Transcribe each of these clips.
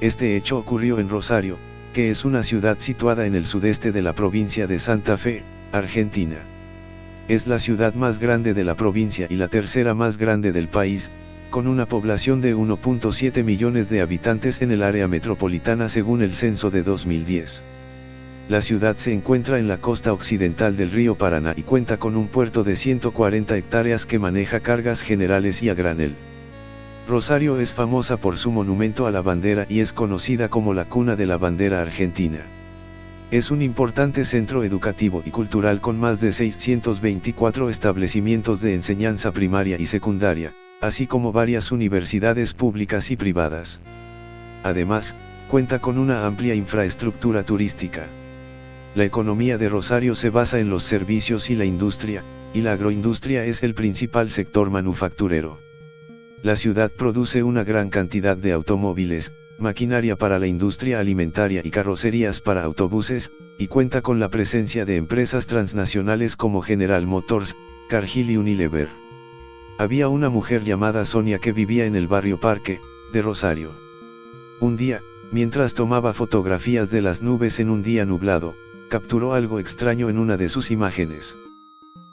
Este hecho ocurrió en Rosario, que es una ciudad situada en el sudeste de la provincia de Santa Fe, Argentina. Es la ciudad más grande de la provincia y la tercera más grande del país, con una población de 1.7 millones de habitantes en el área metropolitana según el censo de 2010. La ciudad se encuentra en la costa occidental del río Paraná y cuenta con un puerto de 140 hectáreas que maneja cargas generales y a granel. Rosario es famosa por su monumento a la bandera y es conocida como la cuna de la bandera argentina. Es un importante centro educativo y cultural con más de 624 establecimientos de enseñanza primaria y secundaria, así como varias universidades públicas y privadas. Además, cuenta con una amplia infraestructura turística. La economía de Rosario se basa en los servicios y la industria, y la agroindustria es el principal sector manufacturero. La ciudad produce una gran cantidad de automóviles, maquinaria para la industria alimentaria y carrocerías para autobuses, y cuenta con la presencia de empresas transnacionales como General Motors, Cargill y Unilever. Había una mujer llamada Sonia que vivía en el barrio Parque, de Rosario. Un día, mientras tomaba fotografías de las nubes en un día nublado, capturó algo extraño en una de sus imágenes.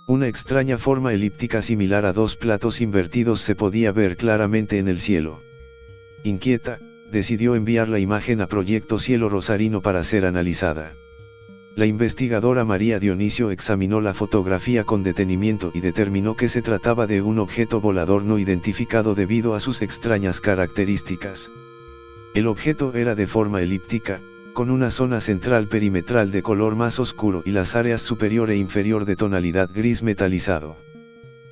Una extraña forma elíptica similar a dos platos invertidos se podía ver claramente en el cielo. Inquieta, decidió enviar la imagen a Proyecto Cielo Rosarino para ser analizada. La investigadora María Dionisio examinó la fotografía con detenimiento y determinó que se trataba de un objeto volador no identificado debido a sus extrañas características. El objeto era de forma elíptica, con una zona central perimetral de color más oscuro y las áreas superior e inferior de tonalidad gris metalizado.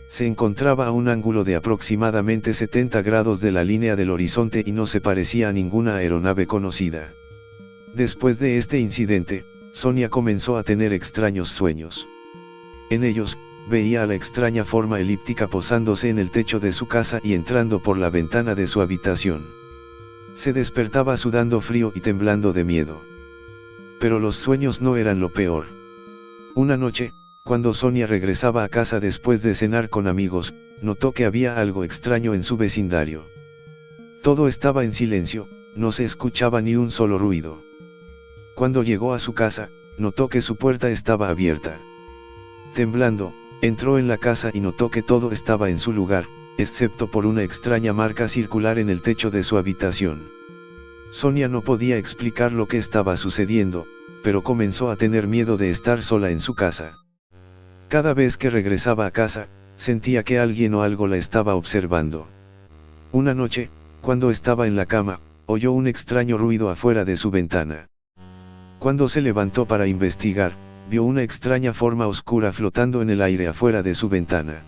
Se encontraba a un ángulo de aproximadamente 70 grados de la línea del horizonte y no se parecía a ninguna aeronave conocida. Después de este incidente, Sonia comenzó a tener extraños sueños. En ellos, veía a la extraña forma elíptica posándose en el techo de su casa y entrando por la ventana de su habitación. Se despertaba sudando frío y temblando de miedo. Pero los sueños no eran lo peor. Una noche, cuando Sonia regresaba a casa después de cenar con amigos, notó que había algo extraño en su vecindario. Todo estaba en silencio, no se escuchaba ni un solo ruido. Cuando llegó a su casa, notó que su puerta estaba abierta. Temblando, entró en la casa y notó que todo estaba en su lugar, excepto por una extraña marca circular en el techo de su habitación. Sonia no podía explicar lo que estaba sucediendo, pero comenzó a tener miedo de estar sola en su casa. Cada vez que regresaba a casa, sentía que alguien o algo la estaba observando. Una noche, cuando estaba en la cama, oyó un extraño ruido afuera de su ventana. Cuando se levantó para investigar, vio una extraña forma oscura flotando en el aire afuera de su ventana.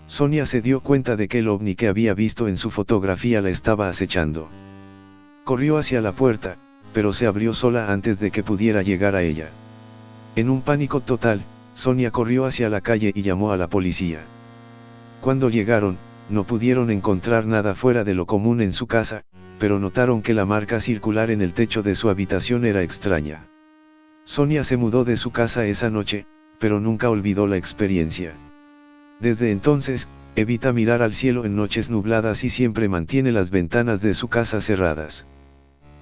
Sonia se dio cuenta de que el ovni que había visto en su fotografía la estaba acechando. Corrió hacia la puerta, pero se abrió sola antes de que pudiera llegar a ella. En un pánico total, Sonia corrió hacia la calle y llamó a la policía. Cuando llegaron, no pudieron encontrar nada fuera de lo común en su casa, pero notaron que la marca circular en el techo de su habitación era extraña. Sonia se mudó de su casa esa noche, pero nunca olvidó la experiencia. Desde entonces, evita mirar al cielo en noches nubladas y siempre mantiene las ventanas de su casa cerradas.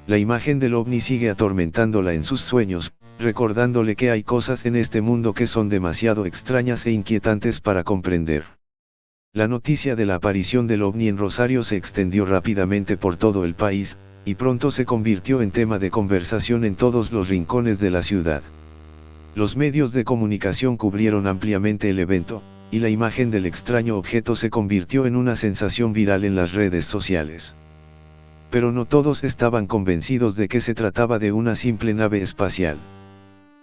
La imagen del ovni sigue atormentándola en sus sueños, recordándole que hay cosas en este mundo que son demasiado extrañas e inquietantes para comprender. La noticia de la aparición del ovni en Rosario se extendió rápidamente por todo el país, y pronto se convirtió en tema de conversación en todos los rincones de la ciudad. Los medios de comunicación cubrieron ampliamente el evento, y la imagen del extraño objeto se convirtió en una sensación viral en las redes sociales. Pero no todos estaban convencidos de que se trataba de una simple nave espacial.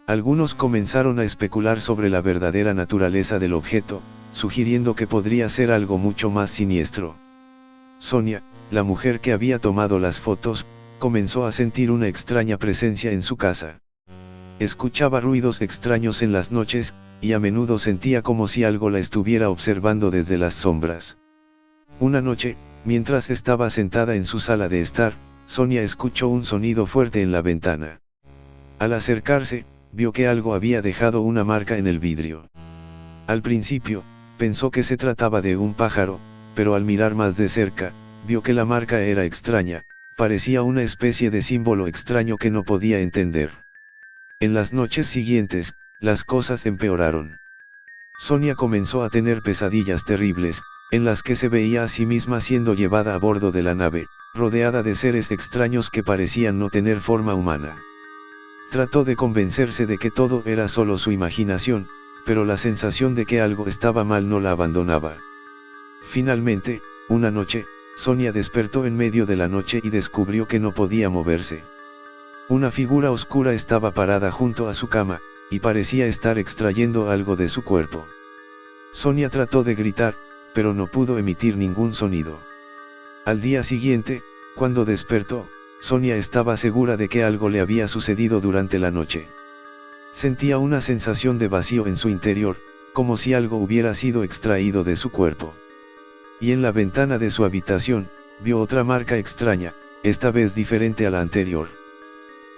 Algunos comenzaron a especular sobre la verdadera naturaleza del objeto, sugiriendo que podría ser algo mucho más siniestro. Sonia, la mujer que había tomado las fotos, comenzó a sentir una extraña presencia en su casa. Escuchaba ruidos extraños en las noches, y a menudo sentía como si algo la estuviera observando desde las sombras. Una noche, mientras estaba sentada en su sala de estar, Sonia escuchó un sonido fuerte en la ventana. Al acercarse, vio que algo había dejado una marca en el vidrio. Al principio, pensó que se trataba de un pájaro, pero al mirar más de cerca, vio que la marca era extraña, parecía una especie de símbolo extraño que no podía entender. En las noches siguientes, las cosas empeoraron. Sonia comenzó a tener pesadillas terribles, en las que se veía a sí misma siendo llevada a bordo de la nave, rodeada de seres extraños que parecían no tener forma humana. Trató de convencerse de que todo era solo su imaginación, pero la sensación de que algo estaba mal no la abandonaba. Finalmente, una noche, Sonia despertó en medio de la noche y descubrió que no podía moverse. Una figura oscura estaba parada junto a su cama, y parecía estar extrayendo algo de su cuerpo. Sonia trató de gritar, pero no pudo emitir ningún sonido. Al día siguiente, cuando despertó, Sonia estaba segura de que algo le había sucedido durante la noche. Sentía una sensación de vacío en su interior, como si algo hubiera sido extraído de su cuerpo. Y en la ventana de su habitación, vio otra marca extraña, esta vez diferente a la anterior.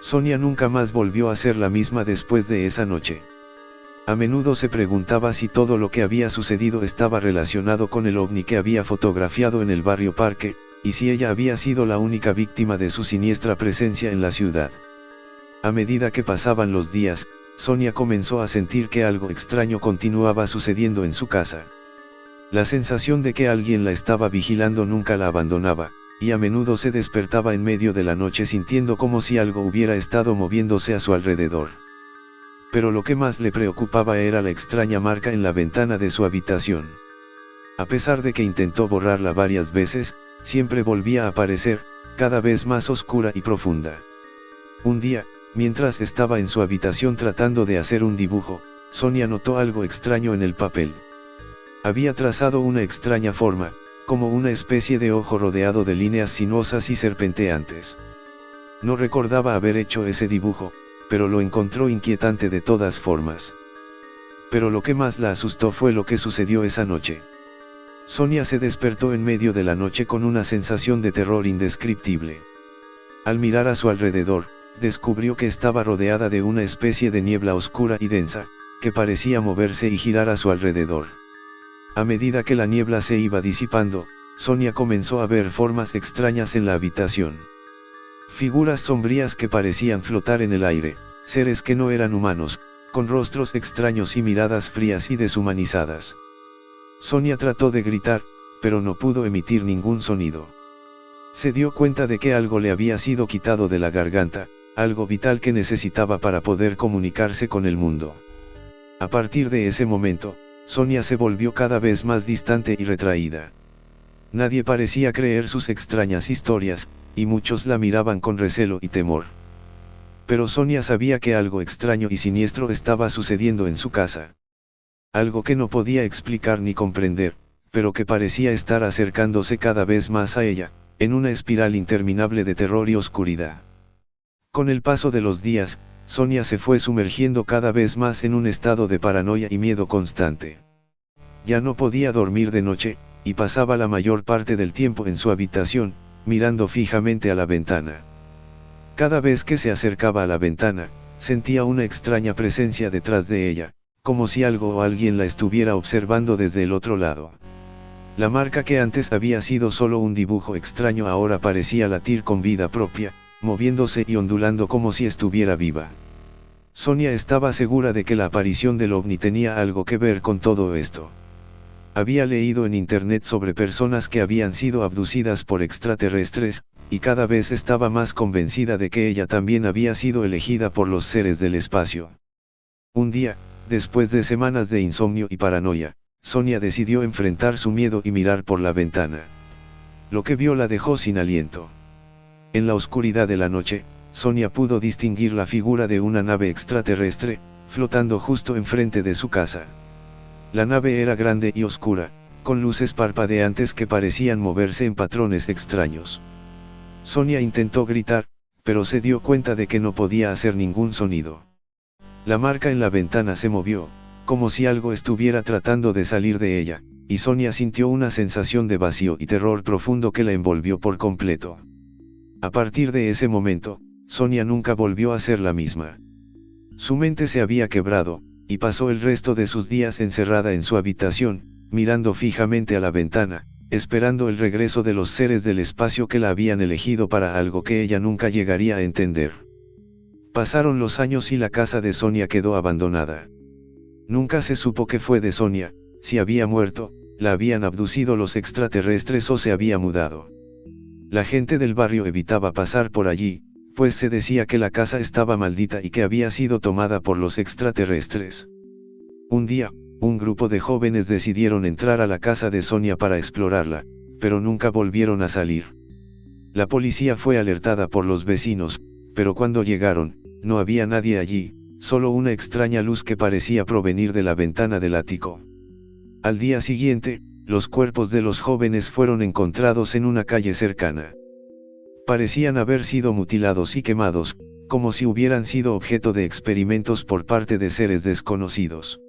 Sonia nunca más volvió a ser la misma después de esa noche. A menudo se preguntaba si todo lo que había sucedido estaba relacionado con el ovni que había fotografiado en el barrio Parque, y si ella había sido la única víctima de su siniestra presencia en la ciudad. A medida que pasaban los días, Sonia comenzó a sentir que algo extraño continuaba sucediendo en su casa. La sensación de que alguien la estaba vigilando nunca la abandonaba, y a menudo se despertaba en medio de la noche sintiendo como si algo hubiera estado moviéndose a su alrededor. Pero lo que más le preocupaba era la extraña marca en la ventana de su habitación. A pesar de que intentó borrarla varias veces, siempre volvía a aparecer, cada vez más oscura y profunda. Un día, mientras estaba en su habitación tratando de hacer un dibujo, Sonia notó algo extraño en el papel. Había trazado una extraña forma, como una especie de ojo rodeado de líneas sinuosas y serpenteantes. No recordaba haber hecho ese dibujo, pero lo encontró inquietante de todas formas. Pero lo que más la asustó fue lo que sucedió esa noche. Sonia se despertó en medio de la noche con una sensación de terror indescriptible. Al mirar a su alrededor, descubrió que estaba rodeada de una especie de niebla oscura y densa, que parecía moverse y girar a su alrededor. A medida que la niebla se iba disipando, Sonia comenzó a ver formas extrañas en la habitación. Figuras sombrías que parecían flotar en el aire, seres que no eran humanos, con rostros extraños y miradas frías y deshumanizadas. Sonia trató de gritar, pero no pudo emitir ningún sonido. Se dio cuenta de que algo le había sido quitado de la garganta, algo vital que necesitaba para poder comunicarse con el mundo. A partir de ese momento, Sonia se volvió cada vez más distante y retraída. Nadie parecía creer sus extrañas historias, y muchos la miraban con recelo y temor. Pero Sonia sabía que algo extraño y siniestro estaba sucediendo en su casa. Algo que no podía explicar ni comprender, pero que parecía estar acercándose cada vez más a ella, en una espiral interminable de terror y oscuridad. Con el paso de los días, Sonia se fue sumergiendo cada vez más en un estado de paranoia y miedo constante. Ya no podía dormir de noche, y pasaba la mayor parte del tiempo en su habitación, mirando fijamente a la ventana. Cada vez que se acercaba a la ventana, sentía una extraña presencia detrás de ella, como si algo o alguien la estuviera observando desde el otro lado. La marca que antes había sido solo un dibujo extraño ahora parecía latir con vida propia, moviéndose y ondulando como si estuviera viva. Sonia estaba segura de que la aparición del ovni tenía algo que ver con todo esto. Había leído en internet sobre personas que habían sido abducidas por extraterrestres, y cada vez estaba más convencida de que ella también había sido elegida por los seres del espacio. Un día, después de semanas de insomnio y paranoia, Sonia decidió enfrentar su miedo y mirar por la ventana. Lo que vio la dejó sin aliento. En la oscuridad de la noche, Sonia pudo distinguir la figura de una nave extraterrestre, flotando justo enfrente de su casa. La nave era grande y oscura, con luces parpadeantes que parecían moverse en patrones extraños. Sonia intentó gritar, pero se dio cuenta de que no podía hacer ningún sonido. La marca en la ventana se movió, como si algo estuviera tratando de salir de ella, y Sonia sintió una sensación de vacío y terror profundo que la envolvió por completo. A partir de ese momento, Sonia nunca volvió a ser la misma. Su mente se había quebrado, y pasó el resto de sus días encerrada en su habitación, mirando fijamente a la ventana, esperando el regreso de los seres del espacio que la habían elegido para algo que ella nunca llegaría a entender. Pasaron los años y la casa de Sonia quedó abandonada. Nunca se supo qué fue de Sonia, si había muerto, la habían abducido los extraterrestres o se había mudado. La gente del barrio evitaba pasar por allí, pues se decía que la casa estaba maldita y que había sido tomada por los extraterrestres. Un día, un grupo de jóvenes decidieron entrar a la casa de Sonia para explorarla, pero nunca volvieron a salir. La policía fue alertada por los vecinos, pero cuando llegaron, no había nadie allí, solo una extraña luz que parecía provenir de la ventana del ático. Al día siguiente, los cuerpos de los jóvenes fueron encontrados en una calle cercana. Parecían haber sido mutilados y quemados, como si hubieran sido objeto de experimentos por parte de seres desconocidos.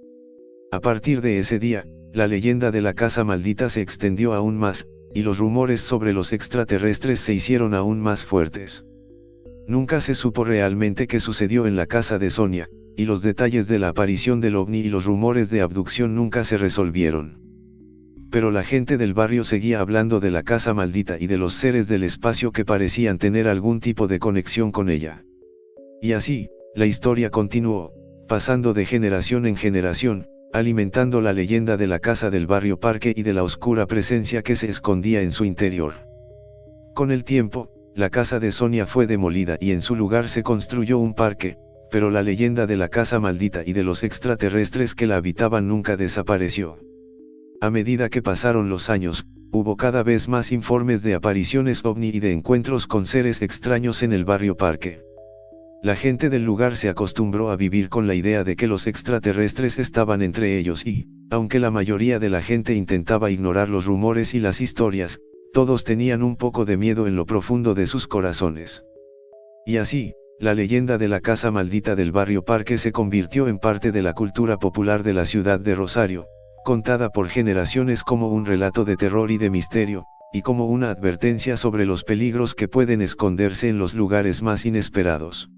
A partir de ese día, la leyenda de la casa maldita se extendió aún más, y los rumores sobre los extraterrestres se hicieron aún más fuertes. Nunca se supo realmente qué sucedió en la casa de Sonia, y los detalles de la aparición del ovni y los rumores de abducción nunca se resolvieron. Pero la gente del barrio seguía hablando de la casa maldita y de los seres del espacio que parecían tener algún tipo de conexión con ella. Y así, la historia continuó, pasando de generación en generación, alimentando la leyenda de la casa del barrio Parque y de la oscura presencia que se escondía en su interior. Con el tiempo, la casa de Sonia fue demolida y en su lugar se construyó un parque, pero la leyenda de la casa maldita y de los extraterrestres que la habitaban nunca desapareció. A medida que pasaron los años, hubo cada vez más informes de apariciones ovni y de encuentros con seres extraños en el barrio Parque. La gente del lugar se acostumbró a vivir con la idea de que los extraterrestres estaban entre ellos y, aunque la mayoría de la gente intentaba ignorar los rumores y las historias, todos tenían un poco de miedo en lo profundo de sus corazones. Y así, la leyenda de la casa maldita del barrio Parque se convirtió en parte de la cultura popular de la ciudad de Rosario, contada por generaciones como un relato de terror y de misterio, y como una advertencia sobre los peligros que pueden esconderse en los lugares más inesperados.